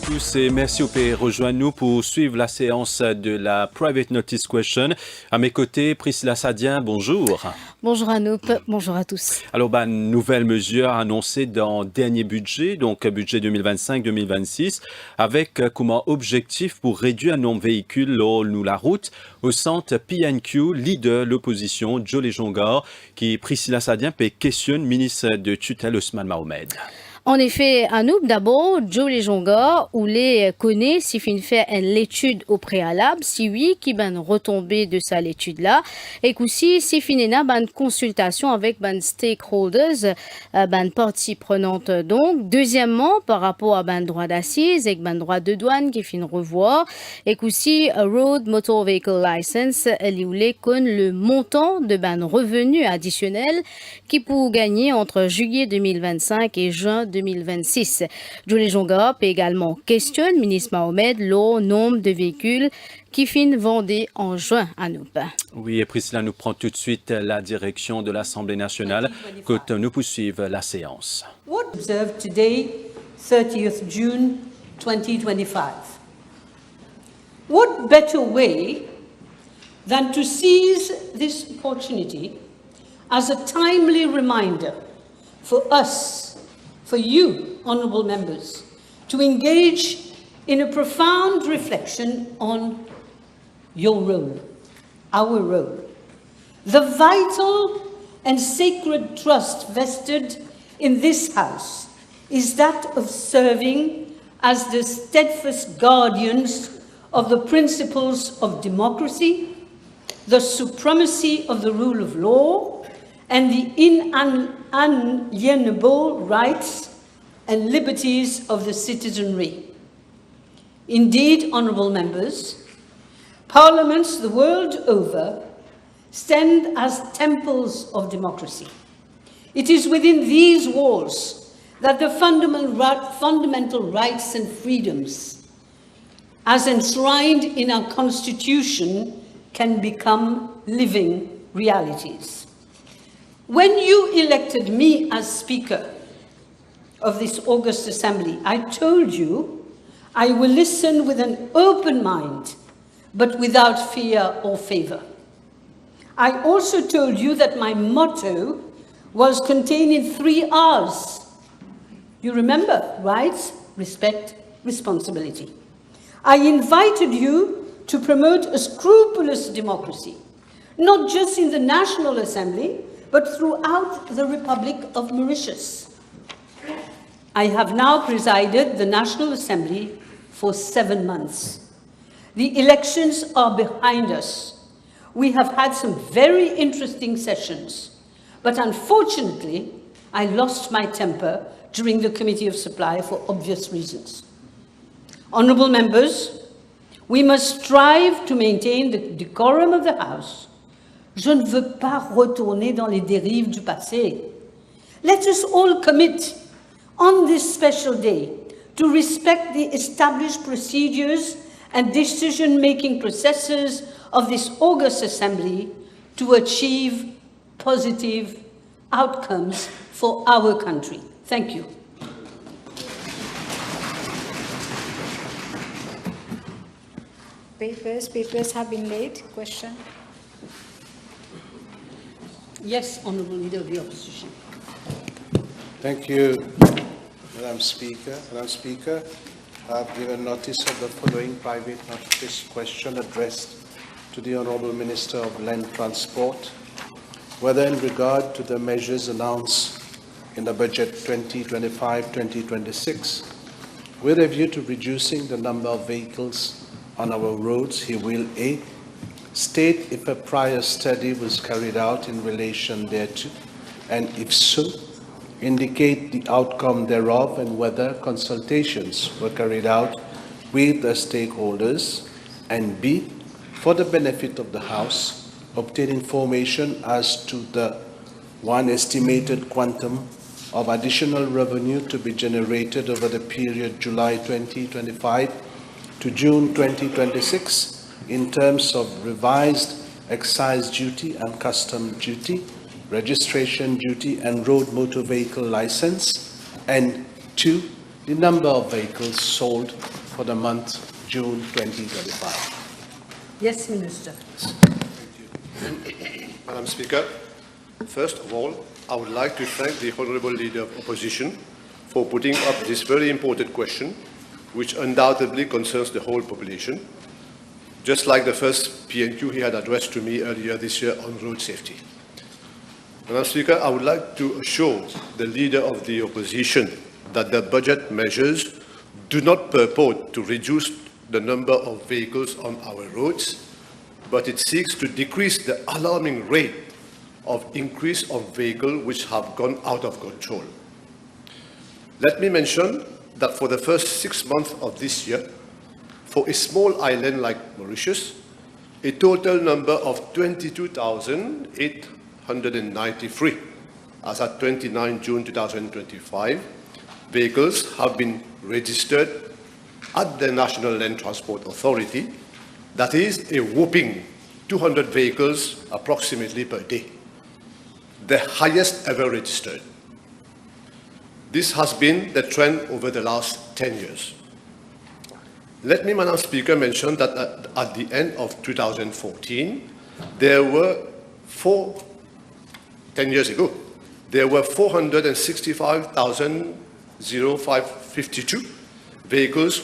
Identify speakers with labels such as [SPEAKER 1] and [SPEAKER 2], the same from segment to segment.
[SPEAKER 1] tous et merci au pays. Rejoignez-nous pour suivre la séance de la Private Notice Question. À mes côtés, Priscilla Sadien, bonjour.
[SPEAKER 2] Bonjour Anoup, bonjour à tous.
[SPEAKER 1] Alors, nouvelle mesure annoncée dans le dernier budget, donc budget 2025-2026, avec comme objectif pour réduire le nombre de véhicules nous la route au centre PNQ, leader l'opposition, Jolie Jongar, qui Priscilla Sadien questionne ministre de tutelle Ousmane Mohamed.
[SPEAKER 2] En effet, Anoup, d'abord, Jolie Jongar, ou les connaît si fin fait l'étude au préalable, si oui, qui ben retombé de ça l'étude là, et qu'aussi si fin ban consultation avec ban stakeholders, ban parties prenantes donc. Deuxièmement, par rapport à ban droit d'assises et ban droit de douane qui fin revoir, et qu'aussi road motor vehicle license, li con le montant de ban revenu additionnel qui pour gagner entre juillet 2025 et juin 2026. Jolie Jongar également questionne ministre Mohamed le nombre de véhicules qui finissent vendus en juin à nous.
[SPEAKER 1] Oui, et Priscilla nous prend tout de suite la direction de l'Assemblée nationale quand nous poursuivons la séance.
[SPEAKER 3] What observed today, 30th June 2025? What better way than to seize this opportunity as a timely reminder for us, for you, honourable members, to engage in a profound reflection on your role, our role, the vital and sacred trust vested in this House is that of serving as the steadfast guardians of the principles of democracy, the supremacy of the rule of law, and the inalienable rights and liberties of the citizenry. Indeed, honourable members, parliaments the world over stand as temples of democracy. It is within these walls that the fundamental rights and freedoms, as enshrined in our Constitution, can become living realities. When you elected me as Speaker of this August Assembly, I told you I will listen with an open mind, but without fear or favour. I also told you that my motto was contained in 3 R's. You remember? Rights, respect, responsibility. I invited you to promote a scrupulous democracy, not just in the National Assembly, but throughout the Republic of Mauritius. I have now presided the National Assembly for 7 months. The elections are behind us. We have had some very interesting sessions, but unfortunately, I lost my temper during the Committee of Supply for obvious reasons. Honourable members, we must strive to maintain the decorum of the House. Je ne veux pas retourner dans les dérives du passé. Let us all commit on this special day to respect the established procedures and decision-making processes of this August Assembly to achieve positive outcomes for our country. Thank you.
[SPEAKER 4] Papers have been laid. Question.
[SPEAKER 3] Yes, Honourable Leader of the Opposition.
[SPEAKER 5] Thank you, Madam Speaker. Madam Speaker, I have given notice of the following private notice question addressed to the Honourable Minister of Land Transport, whether in regard to the measures announced in the Budget 2025-2026, with a view to reducing the number of vehicles on our roads, he will A, state if a prior study was carried out in relation thereto, and if so, indicate the outcome thereof and whether consultations were carried out with the stakeholders, and B, for the benefit of the House, obtain information as to the one estimated quantum of additional revenue to be generated over the period July 2025 to June 2026 in terms of revised excise duty and custom duty, registration duty and road motor vehicle license, and 2, the number of vehicles sold for the month June 2025.
[SPEAKER 3] Yes, Minister.
[SPEAKER 6] Madam Speaker, first of all, I would like to thank the Honourable Leader of Opposition for putting up this very important question, which undoubtedly concerns the whole population, just like the first PNQ he had addressed to me earlier this year on road safety. Madam Speaker, I would like to assure the Leader of the Opposition that the budget measures do not purport to reduce the number of vehicles on our roads, but it seeks to decrease the alarming rate of increase of vehicles which have gone out of control. Let me mention that for the first 6 months of this year, for a small island like Mauritius, a total number of 22,893, as at 29 June 2025, vehicles have been registered at the National Land Transport Authority. That is a whopping 200 vehicles approximately per day, the highest ever registered. This has been the trend over the last 10 years. Let me, Madam Speaker, mention that at the end of 2014, there were 10 years ago, there were 465,552 vehicles,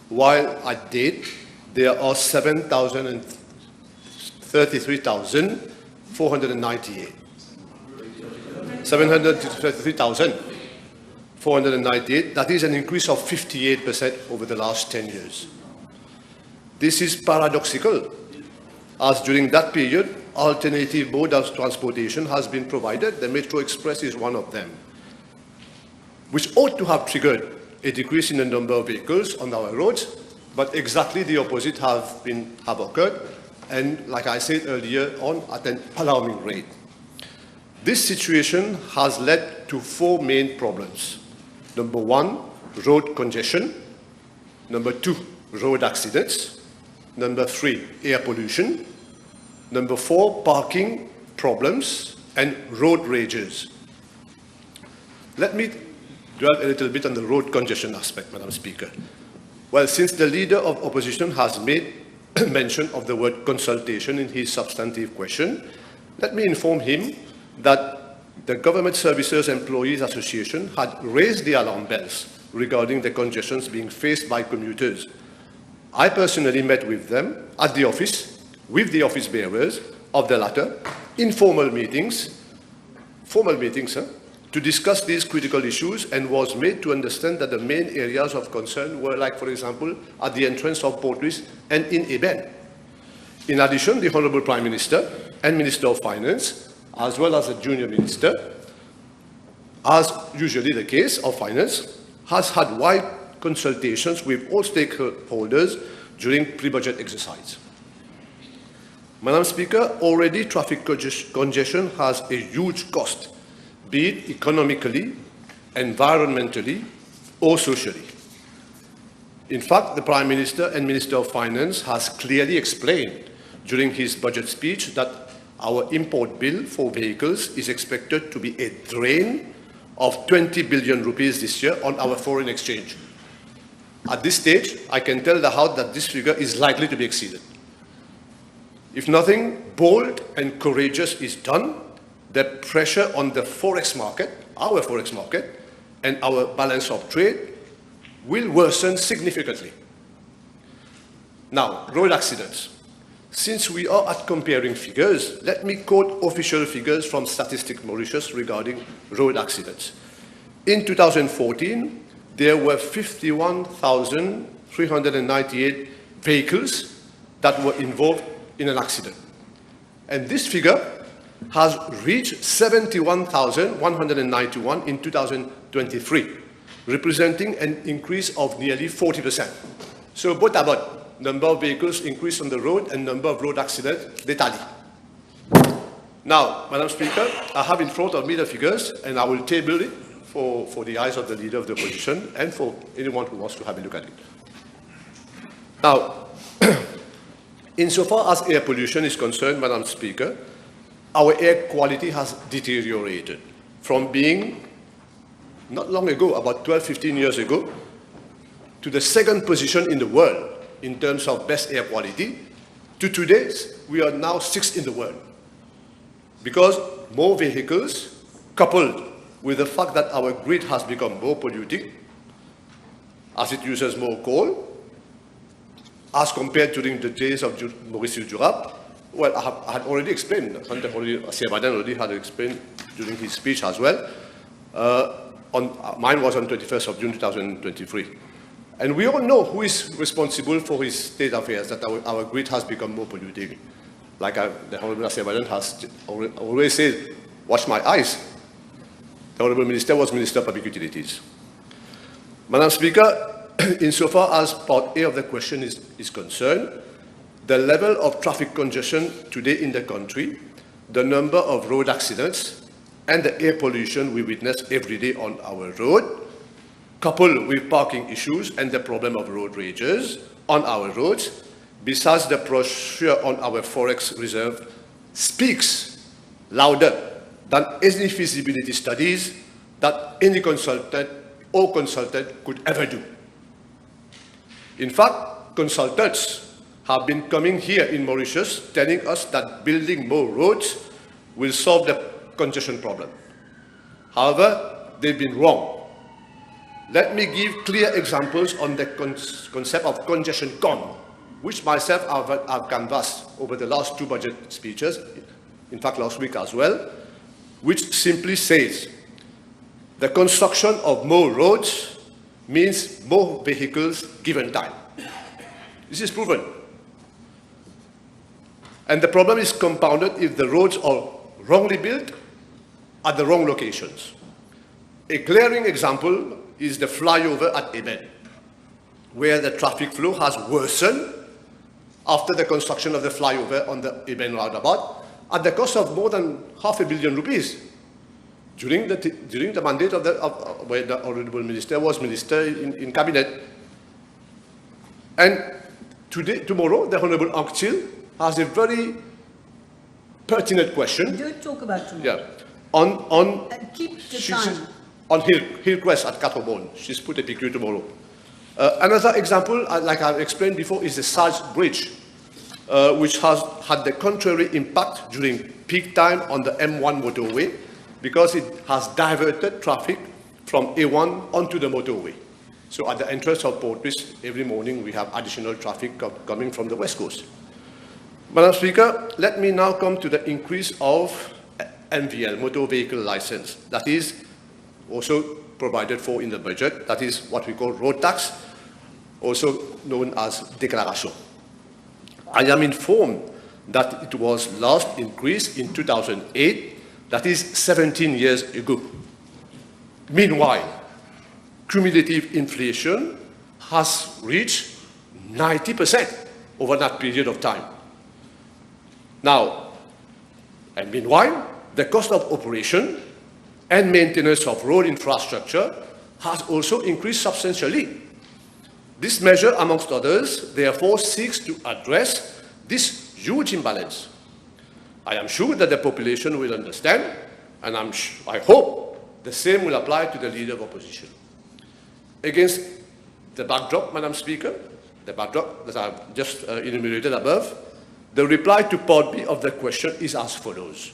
[SPEAKER 6] while at date, there are 733,498. 733,498, that is an increase of 58% over the last 10 years. This is paradoxical, as during that period, alternative mode of transportation has been provided. The Metro Express is one of them, which ought to have triggered a decrease in the number of vehicles on our roads, but exactly the opposite have occurred, and like I said earlier on, at an alarming rate. This situation has led to 4 main problems. Number 1, road congestion. Number 2, road accidents. Number 3, air pollution. Number 4, parking problems and road rages. Let me dwell a little bit on the road congestion aspect, Madam Speaker. Well, since the Leader of Opposition has made mention of the word consultation in his substantive question, let me inform him that the Government Services Employees Association had raised the alarm bells regarding the congestions being faced by commuters. I personally met with them at the office, with the office bearers of the latter, informal meetings, to discuss these critical issues, and was made to understand that the main areas of concern were, like, for example, at the entrance of Port Louis and in Eben. In addition, the Honourable Prime Minister and Minister of Finance, as well as a junior minister, as usually the case of finance, has had wide consultations with all stakeholders during pre-budget exercise. Madam Speaker, already traffic congestion has a huge cost, be it economically, environmentally, or socially. In fact, the Prime Minister and Minister of Finance has clearly explained during his budget speech that our import bill for vehicles is expected to be a drain of 20 billion rupees this year on our foreign exchange. At this stage, I can tell the House that this figure is likely to be exceeded. If nothing bold and courageous is done, the pressure on the forex market, our forex market, and our balance of trade will worsen significantly. Now, road accidents. Since we are at comparing figures, let me quote official figures from Statistics Mauritius regarding road accidents. In 2014, there were 51,398 vehicles that were involved in an accident. And this figure has reached 71,191 in 2023, representing an increase of nearly 40%. So both about number of vehicles increase on the road and number of road accidents, they tally. Now, Madam Speaker, I have in front of me the figures, and I will table it for the eyes of the Leader of the Opposition and for anyone who wants to have a look at it. Now, insofar as air pollution is concerned, Madam Speaker, our air quality has deteriorated from being, not long ago, about 12, 15 years ago, to the second position in the world in terms of best air quality, to today, we are now 6th in the world. Because more vehicles, coupled with the fact that our grid has become more polluting, as it uses more coal, as compared during the days of Maurice Durab. Well, I had already explained, already had explained during his speech as well. Mine was on 21st of June 2023. And we all know who is responsible for his state affairs, that our grid has become more polluting. Like the Honorable Asiabadan has always said, watch my eyes. The Honorable Minister was Minister of Public Utilities. Madam Speaker, insofar as part A of the question is concerned, the level of traffic congestion today in the country, the number of road accidents, and the air pollution we witness every day on our road, coupled with parking issues and the problem of road rages on our roads, besides the brochure on our forex reserve, speaks louder than any feasibility studies that any consultant could ever do. In fact, consultants have been coming here in Mauritius telling us that building more roads will solve the congestion problem. However, they've been wrong. Let me give clear examples on the concept of congestion con, which myself I've canvassed over the last 2 budget speeches, in fact last week as well, which simply says the construction of more roads means more vehicles given time. This is proven. And the problem is compounded if the roads are wrongly built at the wrong locations. A glaring example is the flyover at Eben, where the traffic flow has worsened after the construction of the flyover on the Eben roundabout at the cost of more than ₹500 million during the mandate of where the Honorable Minister was Minister in Cabinet. And tomorrow, the Honorable Anktil has a very pertinent question.
[SPEAKER 3] Don't talk about tomorrow.
[SPEAKER 6] Yeah.
[SPEAKER 3] Keep the time.
[SPEAKER 6] On Hillcrest at Catterbourne. She's put a PQ tomorrow. Another example, like I've explained before, is the Sarge Bridge, which has had the contrary impact during peak time on the M1 motorway because it has diverted traffic from A1 onto the motorway. So at the entrance of Port Louis, every morning we have additional traffic coming from the West Coast. Madam Speaker, let me now come to the increase of MVL, motor vehicle license, that is also provided for in the budget. That is what we call road tax, also known as déclaration. I am informed that it was last increased in 2008, that is 17 years ago. Meanwhile, cumulative inflation has reached 90% over that period of time. Now, and meanwhile, the cost of operation and maintenance of road infrastructure has also increased substantially. This measure, amongst others, therefore seeks to address this huge imbalance. I am sure that the population will understand, and I hope the same will apply to the Leader of Opposition. Against the backdrop, Madam Speaker, the backdrop that I've just enumerated above, the reply to Part B of the question is as follows.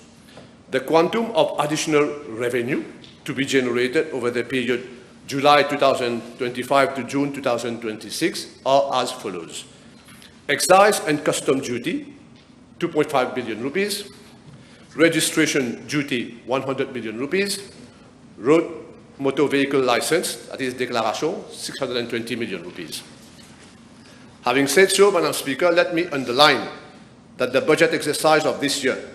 [SPEAKER 6] The quantum of additional revenue to be generated over the period July 2025 to June 2026 are as follows. Excise and custom duty, 2.5 billion rupees. Registration duty, 100 million rupees. Road motor vehicle license, that is déclaration, 620 million rupees. Having said so, Madam Speaker, let me underline that the budget exercise of this year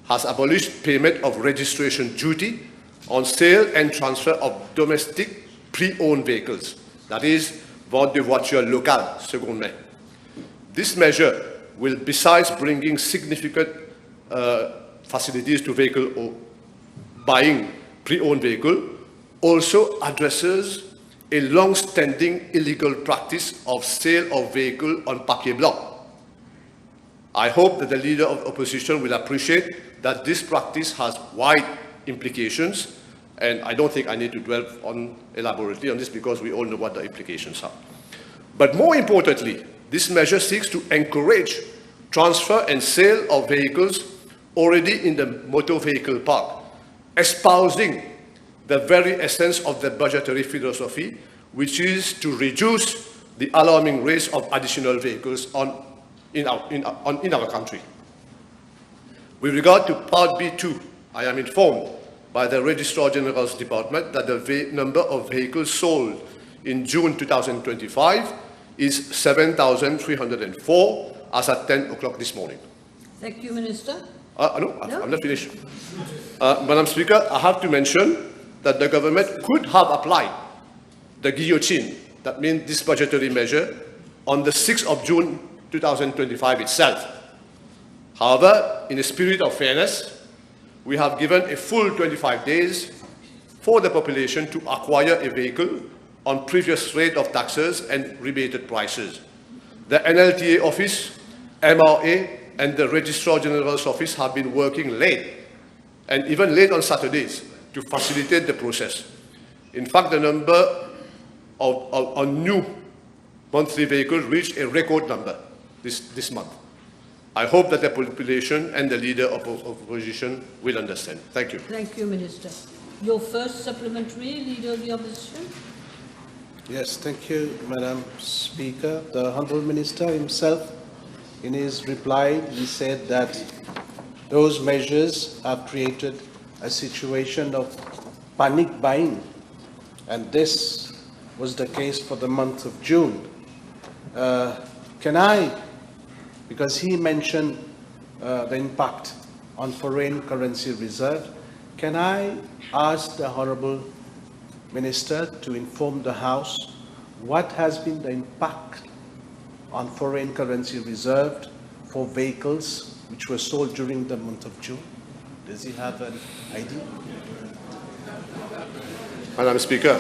[SPEAKER 6] has abolished payment of registration duty on sale and transfer of domestic pre-owned vehicles, that is, vente de voitures locales, seconde main. This measure will, besides bringing significant facilities to vehicle or buying pre-owned vehicle, also addresses a long-standing illegal practice of sale of vehicle on papier blanc. I hope that the Leader of Opposition will appreciate that this practice has wide implications, and I don't think I need to dwell on elaborately on this because we all know what the implications are. But more importantly, this measure seeks to encourage transfer and sale of vehicles already in the motor vehicle park, espousing the very essence of the budgetary philosophy, which is to reduce the alarming rates of additional vehicles in our country. With regard to Part B2, I am informed by the Registrar General's Department that the number of vehicles sold in June 2025 is 7,304 as at 10 o'clock this morning.
[SPEAKER 3] Thank you, Minister.
[SPEAKER 6] No, I'm not finished. Madam Speaker, I have to mention that the government could have applied the guillotine, that means this budgetary measure, on the 6th of June 2025 itself. However, in a spirit of fairness, we have given a full 25 days for the population to acquire a vehicle on previous rate of taxes and rebated prices. The NLTA office, MRA, and the Registrar General's office have been working late, and even late on Saturdays, to facilitate the process. In fact, the number of new monthly vehicles reached a record number this month. I hope that the population and the leader of opposition will understand. Thank you.
[SPEAKER 3] Thank you, Minister. Your first supplementary, Leader of the Opposition.
[SPEAKER 5] Yes, thank you, Madam Speaker. The Honourable Minister himself, in his reply, he said that those measures have created a situation of panic buying, and this was the case for the month of June. Because he mentioned the impact on foreign currency reserve, can I ask the Honourable Minister to inform the House what has been the impact on foreign currency reserve for vehicles which were sold during the month of June? Does he have an idea?
[SPEAKER 6] Madam Speaker,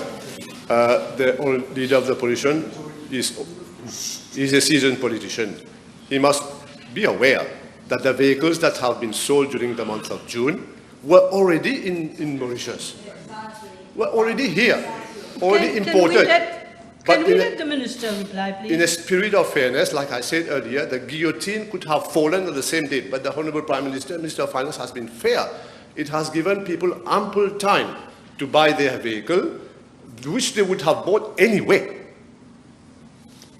[SPEAKER 6] the leader of the opposition is a seasoned politician. He must be aware that the vehicles that have been sold during the month of June were already in Mauritius, were already here, already imported.
[SPEAKER 3] Can we let the Minister reply, please?
[SPEAKER 6] In a spirit of fairness, like I said earlier, the guillotine could have fallen on the same day, but the Honourable Prime Minister, Minister of Finance, has been fair. It has given people ample time to buy their vehicle, which they would have bought anyway.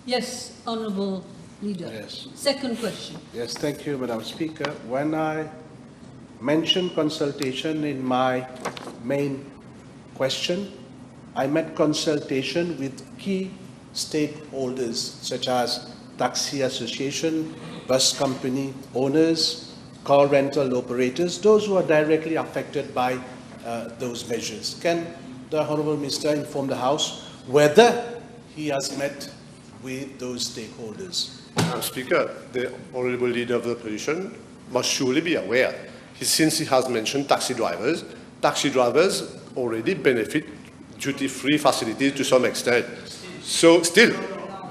[SPEAKER 3] Yes, Honourable Leader.
[SPEAKER 5] Yes.
[SPEAKER 3] Second question.
[SPEAKER 5] Yes, thank you, Madam Speaker. When I mentioned consultation in my main question, I meant consultation with key stakeholders such as taxi association, bus company owners, car rental operators, those who are directly affected by those measures. Can the Honourable Minister inform the House whether he has met with those stakeholders?
[SPEAKER 6] Madam Speaker, the Honourable Leader of the Opposition must surely be aware, since he has mentioned taxi drivers already benefit duty-free facilities to some extent. So still,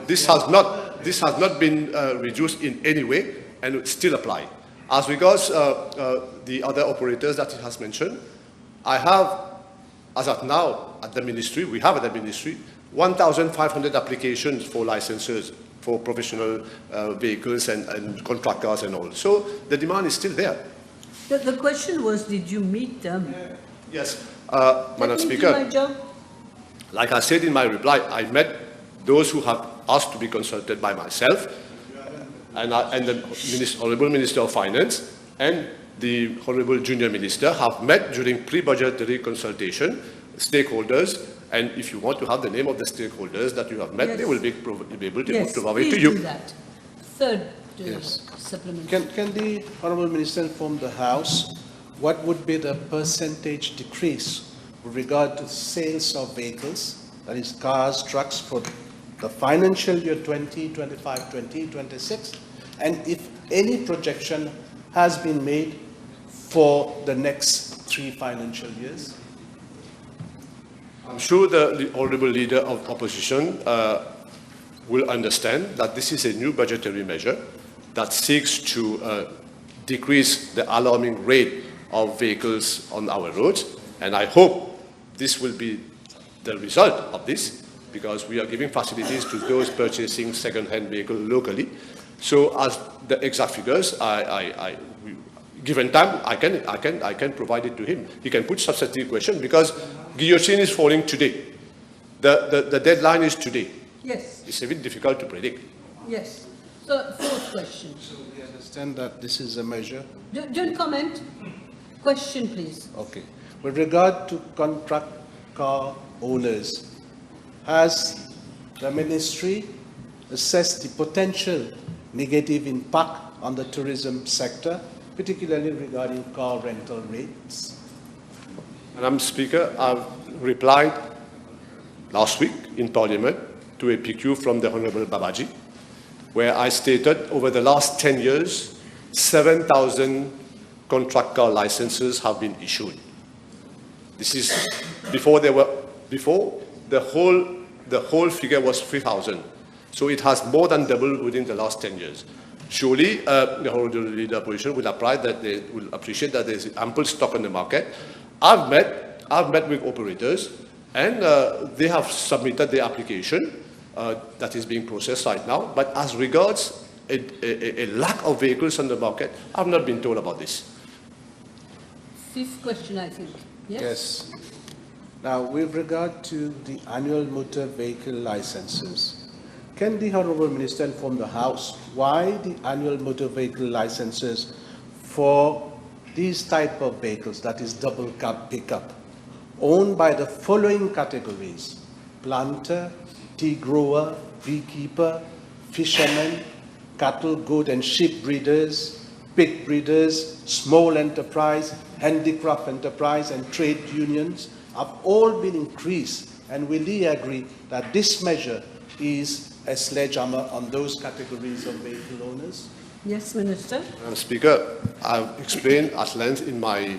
[SPEAKER 6] this has not been reduced in any way, and it still apply. As regards the other operators that he has mentioned, I have, as of now, at the Ministry, we have at the Ministry 1,500 applications for licenses for professional vehicles and contractors and all. So the demand is still there.
[SPEAKER 3] The question was, did you meet them?
[SPEAKER 6] Yes, Madam Speaker. Like I said in my reply, I met those who have asked to be consulted by myself and the Honourable Minister of Finance and the Honourable Junior Minister have met during pre-budgetary consultation, stakeholders, and if you want to have the name of the stakeholders that you have met,
[SPEAKER 3] yes,
[SPEAKER 6] they will be able to provide it to
[SPEAKER 3] you.
[SPEAKER 6] you.
[SPEAKER 3] Do that. Third
[SPEAKER 5] Yes.
[SPEAKER 3] supplementary.
[SPEAKER 5] Can the Honourable Minister inform the House what would be the percentage decrease with regard to sales of vehicles, that is cars, trucks, for the financial year 2025, 2026, and if any projection has been made for the next 3 financial years?
[SPEAKER 6] I'm sure the Honourable Leader of Opposition will understand that this is a new budgetary measure that seeks to decrease the alarming rate of vehicles on our roads, and I hope this will be the result of this, because we are giving facilities to those purchasing second-hand vehicle locally. So as the exact figures, given time, I can provide it to him. He can put substantive question because guillotine is falling today. The deadline is today.
[SPEAKER 3] Yes.
[SPEAKER 6] It's a bit difficult to predict.
[SPEAKER 3] Yes. So, fourth question.
[SPEAKER 5] So we understand that this is a measure.
[SPEAKER 3] Don't comment. Question, please.
[SPEAKER 5] Okay. With regard to contract car owners, has the ministry assessed the potential negative impact on the tourism sector, particularly regarding car rental rates?
[SPEAKER 6] Madam Speaker, I've replied last week in Parliament to a PQ from the Honourable Babaji, where I stated over the last 10 years, 7,000 contract car licenses have been issued. This is before the whole figure was 3,000. So it has more than doubled within the last 10 years. Surely, the Honourable Leader Opposition will apply that they will appreciate that there is ample stock on the market. I've met with operators, and they have submitted their application that is being processed right now. But as regards a lack of vehicles on the market, I've not been told about this.
[SPEAKER 3] Fifth question, I think. Yes?
[SPEAKER 5] Yes. Now, with regard to the annual motor vehicle licenses, can the Honourable Minister inform the House why the annual motor vehicle licenses for these type of vehicles, that is double cab pickup, owned by the following categories: planter, tea grower, beekeeper, fishermen, cattle, goat and sheep breeders, pig breeders, small enterprise, handicraft enterprise and trade unions, have all been increased, and will he agree that this measure is a sledgehammer on those categories of vehicle owners?
[SPEAKER 3] Yes, Minister.
[SPEAKER 6] Madam Speaker, I've explained at length in my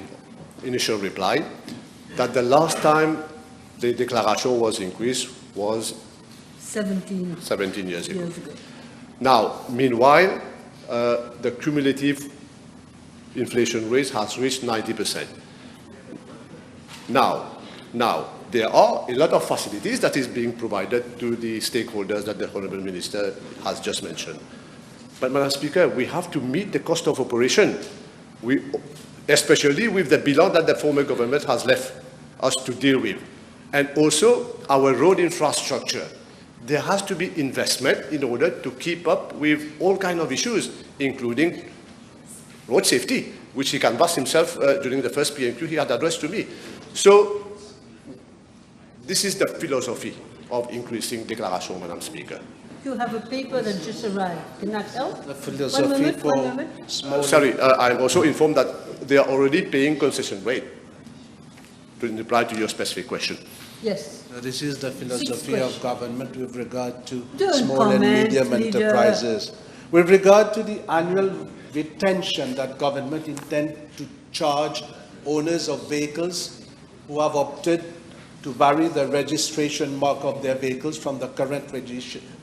[SPEAKER 6] initial reply that the last time the declaration was increased was 17 years ago. Now, meanwhile, the cumulative inflation rate has reached 90%. Now, there are a lot of facilities that is being provided to the stakeholders that the Honourable Minister has just mentioned. But, Madam Speaker, we have to meet the cost of operation, especially with the bilan that the former government has left us to deal with. And also our road infrastructure. There has to be investment in order to keep up with all kinds of issues, including road safety, which he canvassed himself during the first PNQ he had addressed to me. So this is the philosophy of increasing declaration, Madam Speaker.
[SPEAKER 3] You have a paper that just arrived. Can that help?
[SPEAKER 5] The philosophy
[SPEAKER 3] One moment.
[SPEAKER 5] small...
[SPEAKER 6] Sorry, I'm also informed that they are already paying concession rate, to reply to your specific question.
[SPEAKER 3] Yes.
[SPEAKER 5] This is the philosophy of government with regard to
[SPEAKER 3] Don't
[SPEAKER 5] small and
[SPEAKER 3] comment,
[SPEAKER 5] medium
[SPEAKER 3] Leader.
[SPEAKER 5] enterprises. With regard to the annual retention that government intend to charge owners of vehicles who have opted to vary the registration mark of their vehicles from the current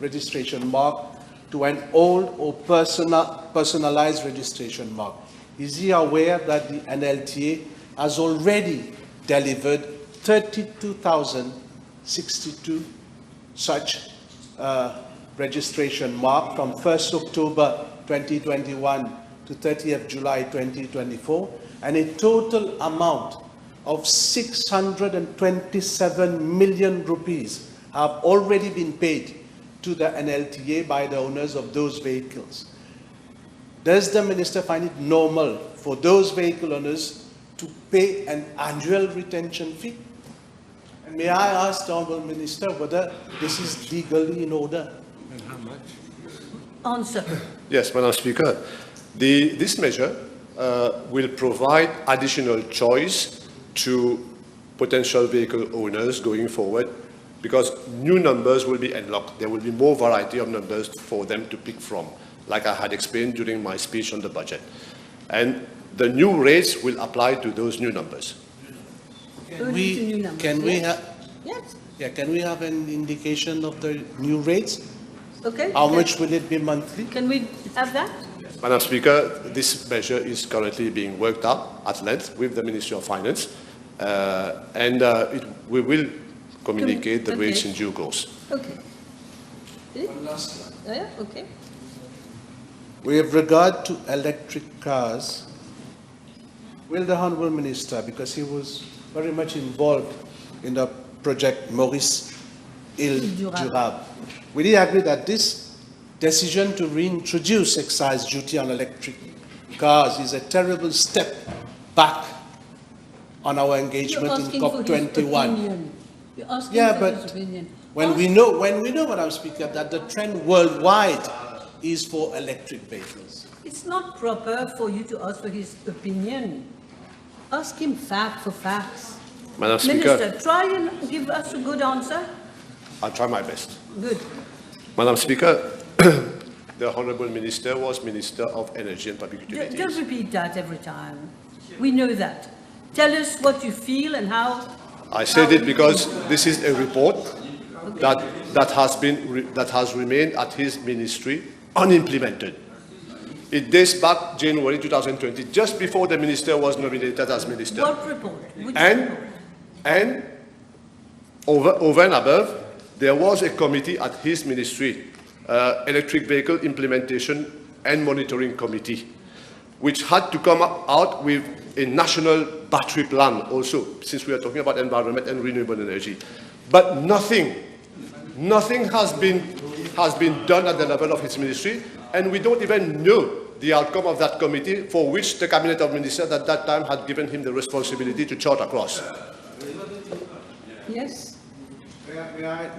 [SPEAKER 5] registration mark to an old or personalized registration mark. Is he aware that the NLTA has already delivered 32,062 such registration mark from 1st October 2021 to 30th July 2024, and a total amount of 627 million rupees have already been paid to the NLTA by the owners of those vehicles. Does the Minister find it normal for those vehicle owners to pay an annual retention fee? And may I ask the Honourable Minister whether this is legally in order? And how much?
[SPEAKER 3] Answer.
[SPEAKER 6] Yes, Madam Speaker. This measure will provide additional choice to potential vehicle owners going forward, because new numbers will be unlocked. There will be more variety of numbers for them to pick from, like I had explained during my speech on the budget. And the new rates will apply to those new numbers.
[SPEAKER 5] Can we have an indication of the new rates?
[SPEAKER 3] Okay.
[SPEAKER 5] How much will it be monthly?
[SPEAKER 3] Can we have that?
[SPEAKER 6] Madam Speaker, this measure is currently being worked out at length with the Ministry of Finance, and we will communicate the
[SPEAKER 3] Okay.
[SPEAKER 6] rates in due course.
[SPEAKER 3] Okay.
[SPEAKER 5] One last one.
[SPEAKER 3] Yeah, okay.
[SPEAKER 5] With regard to electric cars, will the Honourable Minister, because he was very much involved in the project Maurice Île Durable, will he agree that this decision to reintroduce excise duty on electric cars is a terrible step back on our engagement in COP21?
[SPEAKER 3] You're asking
[SPEAKER 5] Yeah,
[SPEAKER 3] for his
[SPEAKER 5] but
[SPEAKER 3] opinion.
[SPEAKER 5] when we know, Madam Speaker, that the trend worldwide is for electric vehicles.
[SPEAKER 3] It's not proper for you to ask for his opinion. Ask him fact for facts.
[SPEAKER 6] Madam Speaker,
[SPEAKER 3] Minister, try and give us a good answer.
[SPEAKER 6] I'll try my best.
[SPEAKER 3] Good.
[SPEAKER 6] Madam Speaker, the Honourable Minister was Minister of Energy and Public Utilities.
[SPEAKER 3] Don't repeat that every time. We know that. Tell us what you feel and how.
[SPEAKER 6] I said it because this is a report that has remained at his ministry unimplemented. It dates back January 2020, just before the minister was nominated as minister.
[SPEAKER 3] What report? Which
[SPEAKER 6] And,
[SPEAKER 3] report?
[SPEAKER 6] and over and above, there was a committee at his ministry, Electric Vehicle Implementation and Monitoring Committee, which had to come out with a national battery plan also, since we are talking about environment and renewable energy. But nothing has been done at the level of his ministry, and we don't even know the outcome of that committee, for which the Cabinet of Ministers at that time had given him the responsibility to chart across.
[SPEAKER 3] Yes?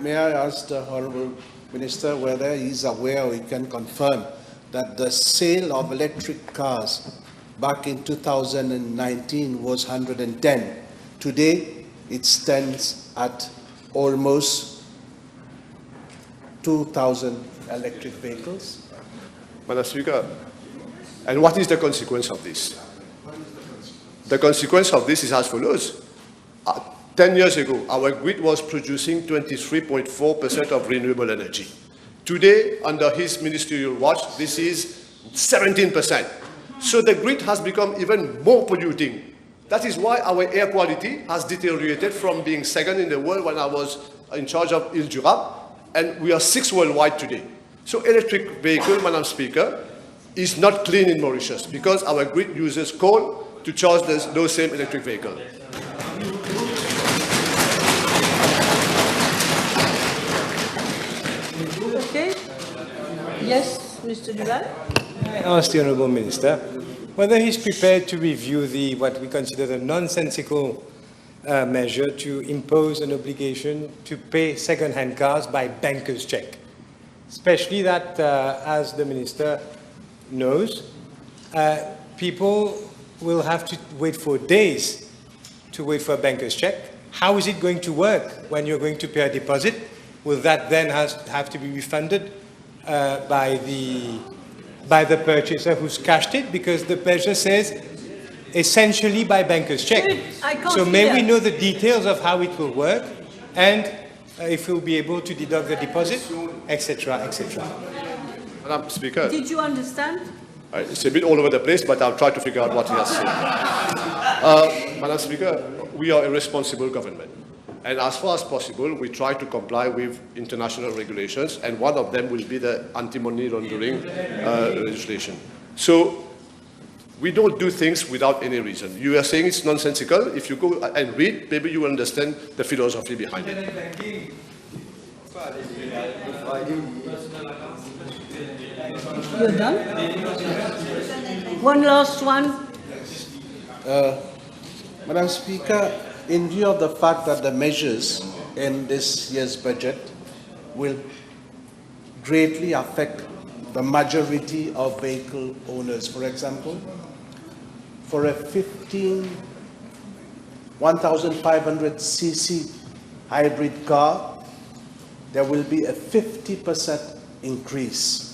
[SPEAKER 5] May I ask the Honourable Minister whether he is aware or he can confirm that the sale of electric cars back in 2019 was 110. Today, it stands at almost 2,000 electric vehicles.
[SPEAKER 6] Madam Speaker, and what is the consequence of this? The consequence of this is as follows. 10 years ago, our grid was producing 23.4% of renewable energy. Today, under his ministerial watch, this is 17%. So the grid has become even more polluting. That is why our air quality has deteriorated from being second in the world when I was in charge of Île Durable, and we are 6th worldwide today. So electric vehicle, Madam Speaker, is not clean in Mauritius because our grid uses coal to charge those same electric vehicles.
[SPEAKER 3] Okay. Yes, Mr. Duval?
[SPEAKER 7] I asked the Honourable Minister whether he's prepared to review what we consider the nonsensical measure to impose an obligation to pay second-hand cars by banker's check. Especially that, as the Minister knows, people will have to wait for days to wait for a banker's check. How is it going to work when you're going to pay a deposit? Will that then have to be refunded by the purchaser who's cashed it? Because the measure says essentially by banker's check. So may we know the details of how it will work, and if we'll be able to deduct the deposit, etc., etc.
[SPEAKER 6] Madam Speaker.
[SPEAKER 3] Did you understand?
[SPEAKER 6] It's a bit all over the place, but I'll try to figure out what he has said. Madam Speaker, we are a responsible government. And as far as possible, we try to comply with international regulations, and one of them will be the anti-money laundering legislation. So we don't do things without any reason. You are saying it's nonsensical. If you go and read, maybe you will understand the philosophy behind it.
[SPEAKER 3] You're done? One last one.
[SPEAKER 5] Madam Speaker, in view of the fact that the measures in this year's budget will greatly affect the majority of vehicle owners, for example, for a 1,500cc hybrid car, there will be a 50% increase.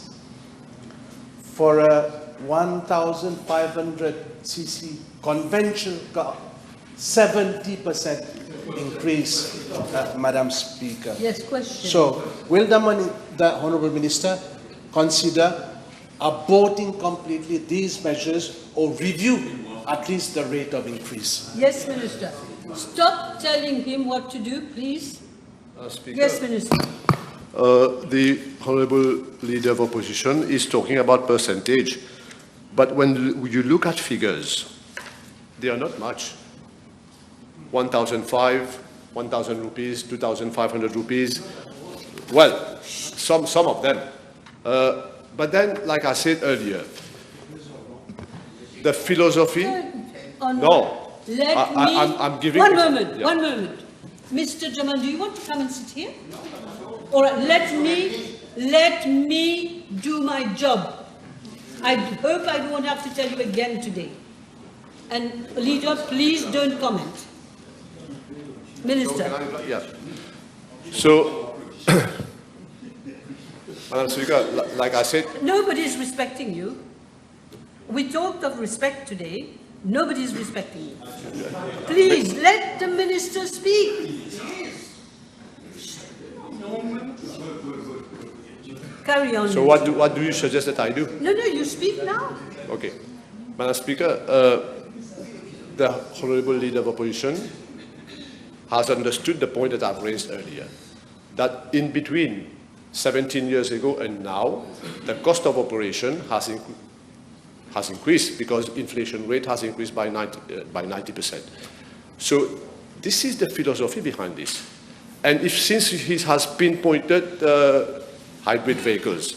[SPEAKER 5] For a 1,500cc conventional car, 70% increase, Madam Speaker.
[SPEAKER 3] Yes, question.
[SPEAKER 5] So, will the Honourable Minister consider aborting completely these measures or review at least the rate of increase?
[SPEAKER 3] Yes, Minister. Stop telling him what to do, please.
[SPEAKER 6] Speaker,
[SPEAKER 3] Yes, Minister.
[SPEAKER 6] the Honourable Leader of Opposition is talking about percentage, but when you look at figures, they are not much. 1,000 rupees, 2,500 rupees. Well, some of them. But then, like I said earlier, the philosophy. No. I'm giving.
[SPEAKER 3] One moment.
[SPEAKER 6] Yeah.
[SPEAKER 3] One moment. Mr. Jamal, do you want to come and sit here? All right. Let me do my job. I hope I won't have to tell you again today. And Leader, please don't comment. Minister.
[SPEAKER 6] Yeah. So, Madam Speaker, like I said,
[SPEAKER 3] Nobody is respecting you. We talked of respect today. Nobody is respecting you. Please let the minister speak. Carry on.
[SPEAKER 6] so
[SPEAKER 3] Minister.
[SPEAKER 6] what do you suggest that I do?
[SPEAKER 3] No, you speak now.
[SPEAKER 6] Okay. Madam Speaker, the Honourable Leader of Opposition has understood the point that I've raised earlier, that in between 17 years ago and now, the cost of operation has increased because inflation rate has increased by 90%. So this is the philosophy behind this. And since he has pinpointed hybrid vehicles,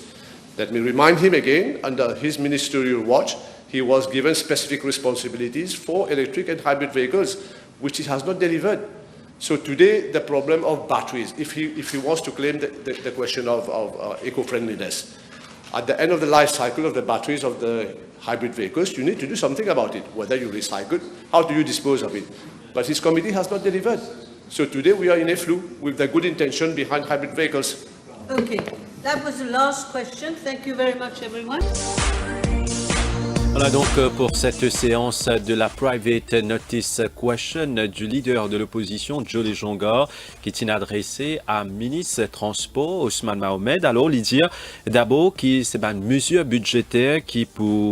[SPEAKER 6] let me remind him again, under his ministerial watch, he was given specific responsibilities for electric and hybrid vehicles, which he has not delivered. So today, the problem of batteries, if he wants to claim the question of eco-friendliness, at the end of the life cycle of the batteries of the hybrid vehicles, you need to do something about it, whether you recycle, how do you dispose of it. But his committee has not delivered. So today we are in a flu with the good intention behind hybrid vehicles.
[SPEAKER 3] Okay, that was the last question. Thank you very much, everyone.
[SPEAKER 1] Voilà donc pour cette séance de la Private Notice Question du leader de l'opposition, Joe Jonga, qui est adressé à ministre Transport, Ousmane Mohamed. Alors, il dit d'abord que c'est une mesure budgétaire qui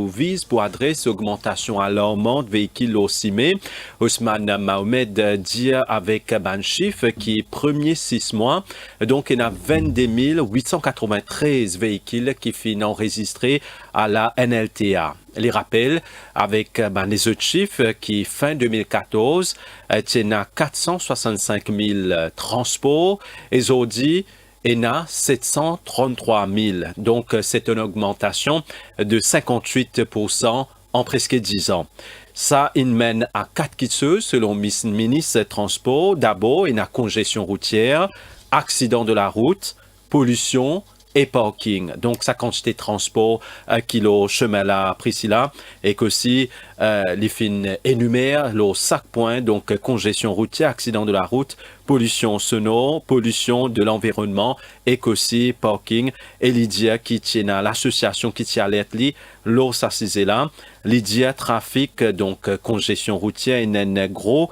[SPEAKER 1] vise pour adresser augmentation alarmante de véhicules au CIME. Ousmane Mohamed dit avec un chiffre qui est premier 6 mois. Donc, il y a 22 893 véhicules qui finissent enregistrés à la NLTA. Les rappels avec les autres chiffres qui, fin 2014, il y a 465 000 transports et aujourd'hui, il y a 733 000. Donc, c'est une augmentation de 58% en presque 10 ans. Ça, il mène à 4 questions selon le ministre des Transports. D'abord, il y a congestion routière, accident de la route, pollution et parking. Donc, sa quantité de transport kilo chemin là, Priscilla, et qu'aussi les fins énumèrent le 5 points, donc congestion routière, accident de la route, pollution sonore, pollution de l'environnement, et qu'aussi parking. Et Lydia qui tient à l'association qui tient à l'être, l'eau s'assisait là. Lydia trafic, donc congestion routière, il y a un gros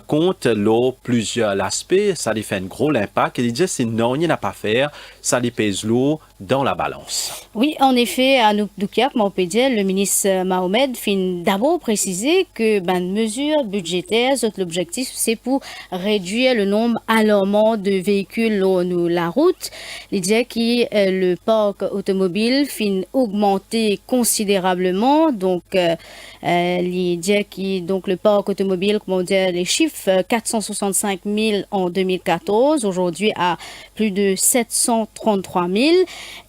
[SPEAKER 1] compte, l'eau, plusieurs aspects, ça lui fait un gros impact. Et Lydia, c'est non, il n'y a pas à faire, ça lui pèse lourd dans la balance.
[SPEAKER 2] Oui, en effet, à Doukiak, on peut dire, le ministre Mohamed fin d'abord préciser que mesures budgétaires, l'objectif, c'est pour réduire le nombre alarmant de véhicules sur la route. Il dit que le parc automobile fin augmenter considérablement. Donc, il dit que donc, le parc automobile, comme on dit, les chiffres, 465 000 en 2014, aujourd'hui à plus de 733 000.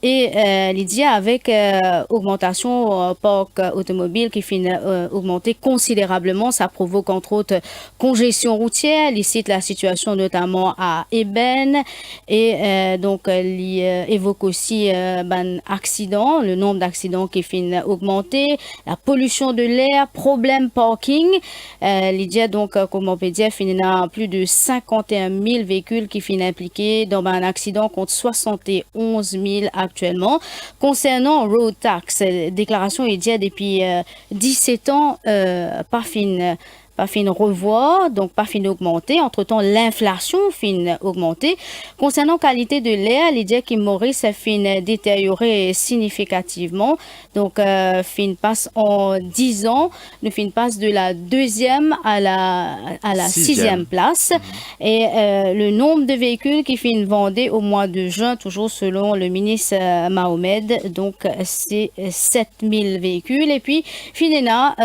[SPEAKER 2] Et il dit avec augmentation parc automobile qui finit augmenter considérablement, ça provoque entre autres congestion routière. Il cite la situation notamment à Eben et donc il évoque aussi accident, le nombre d'accidents qui finit augmenter, la pollution de l'air, problème parking. Il dit donc comme on peut dire finit à plus de 51 000 véhicules qui finissent impliqués dans un accident contre 71 000 actuellement. Concernant road tax, déclaration est dit depuis 17 ans, pas fin pas fin revoir, donc pas fin augmenter. Entre-temps, l'inflation fin augmenter. Concernant qualité de l'air, les dire qu'il Maurice fin détériorer significativement. Donc, fin passe en 10 ans, nous fin passe de la 2e à la 6e place. Et le nombre de véhicules qui fin vendus au mois de juin, toujours selon le ministre Mohamed, donc c'est 7000 véhicules. Et puis, finalement,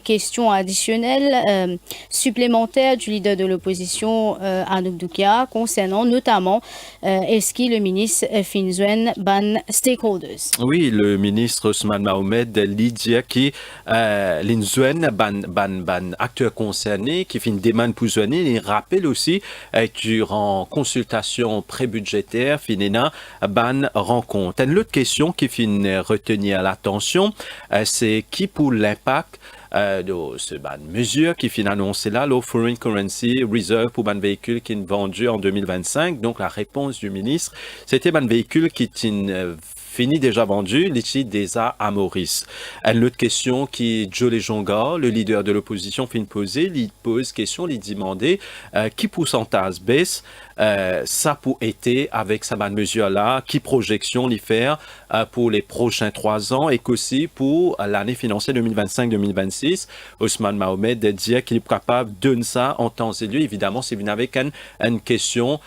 [SPEAKER 2] question additionnelle supplémentaire du leader de l'opposition, Anouk Doukia, concernant notamment est-ce que le ministre Finzuen ban stakeholders.
[SPEAKER 1] Oui, le ministre Ousmane Mohamed dit qui l'inzuen ban acteurs concernés qui fin demande pour zoner. Il rappelle aussi durant consultation pré-budgétaire finena ban rencontre. Une autre question qui fin retenir l'attention, c'est qui pour l'impact de ce mesure qui fin annoncé là, le Foreign Currency Reserve pour ban véhicule qui est vendu en 2025. Donc la réponse du ministre, c'était ban véhicule qui est fini déjà vendu, l'ici déjà à Maurice. Une autre question qui Joe Jonga, le leader de l'opposition, fin poser, il pose question, il demandait qui pourcentage baisse ça pour été avec sa mesure là, qui projection l'y faire pour les prochains 3 ans et qu'aussi pour l'année financière 2025-2026. Ousmane Mohamed dit qu'il est capable de donner ça en temps et lieu. Évidemment, c'est venu avec une question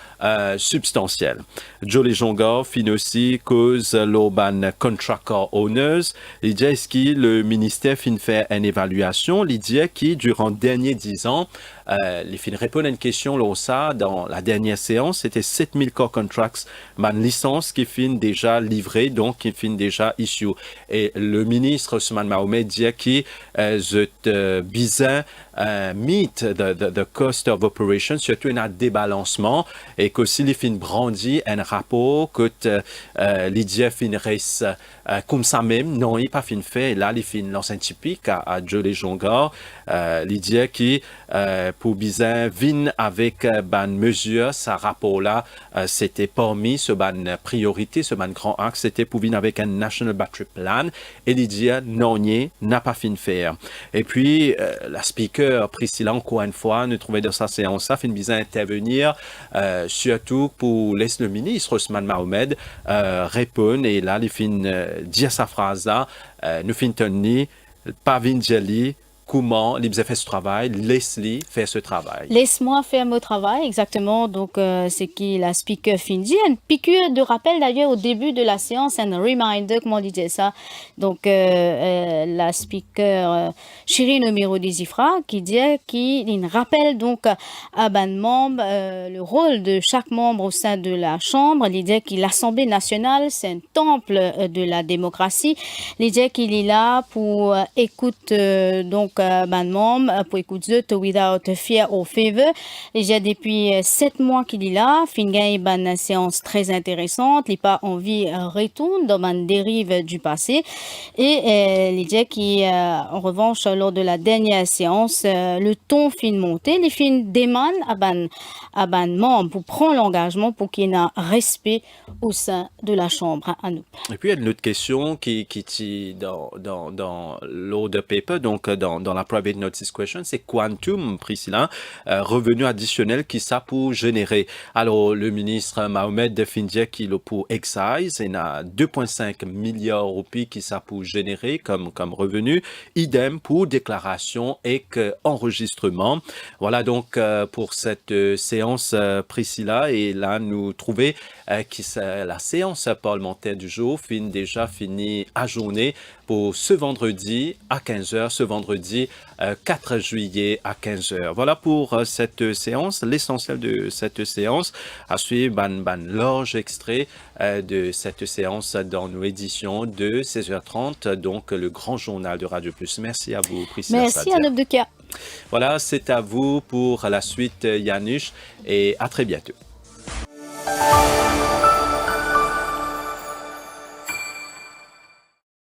[SPEAKER 1] substantielle. Joe Jonga fin aussi cause l'urban contractor owners. Il dit est-ce que le ministère fin fait une évaluation? Il dit qui durant les derniers 10 ans, les fin répondent à une question là, ça dans la dernière séance, c'était 7000 core contracts, licence qui fin déjà livrée, donc qui fin déjà issue. Et le ministre Ousmane Mohamed dit qu'il bizarre meet the cost of operation, surtout un débalancement, et qu'aussi les fin brandi un rapport que l'idée fin reste comme ça même, non, il pas fin fait, et là, les fin l'ancien typique à Joe Jonga, l'idée qui pour bizarre vin avec ban mesure, ça rapport là, c'était parmi ce ban priorité, ce ban grand axe, c'était pour venir avec un National Battery Plan, et l'idée non, n'a pas fin faire. Et puis, la speaker Priscilla, encore une fois, nous trouvait dans sa séance, ça fin bizarre intervenir, surtout pour laisser le ministre Ousmane Mohamed répondre, et là, il fin dire sa phrase là, nous fin tenir, pas vin jelly, comment les fait ce travail, laisse-les faire ce travail.
[SPEAKER 2] Laisse-moi faire mon travail, exactement. Donc, c'est qui la speaker fin dit. Une piqûre de rappel d'ailleurs au début de la séance, un reminder, comment on disait ça. Donc, la speaker Chirine numéro des IFRA qui dit qu'il rappelle donc à ban membre le rôle de chaque membre au sein de la Chambre. L'idée que l'Assemblée nationale, c'est un temple de la démocratie. L'idée qu'il est là pour écouter donc ban membre pour écouter without fear or favor. Déjà depuis 7 mois qu'il est là, fin gagne une séance très intéressante. Il n'a pas envie retourne dans une dérive du passé. Et l'idée qui, en revanche, lors de la dernière séance, le ton fin monté, les fin demandent à ban membre pour prendre l'engagement pour qu'il y ait un respect au sein de la Chambre à nous.
[SPEAKER 1] Et puis il y a une autre question qui dans l'order paper, donc dans la private notice question, c'est quantum, Priscilla, revenu additionnel qui ça pour générer. Alors le ministre Mohamed définit qu'il a pour excise, il y a 2,5 milliards de roupies qui ça pour générer comme revenu. Idem pour déclaration et enregistrement. Voilà donc pour cette séance Priscilla, et là nous trouver que la séance parlementaire du jour déjà finie à journée pour ce vendredi à 15h, ce vendredi 4 juillet à 15h. Voilà pour cette séance, l'essentiel de cette séance. À suivre, ban large extrait de cette séance dans nos éditions de 16h30, donc le grand journal de Radio Plus. Merci à vous, Priscilla.
[SPEAKER 2] Merci à Nobdukia.
[SPEAKER 1] Voilà, c'est à vous pour la suite, Yanush, et à très bientôt.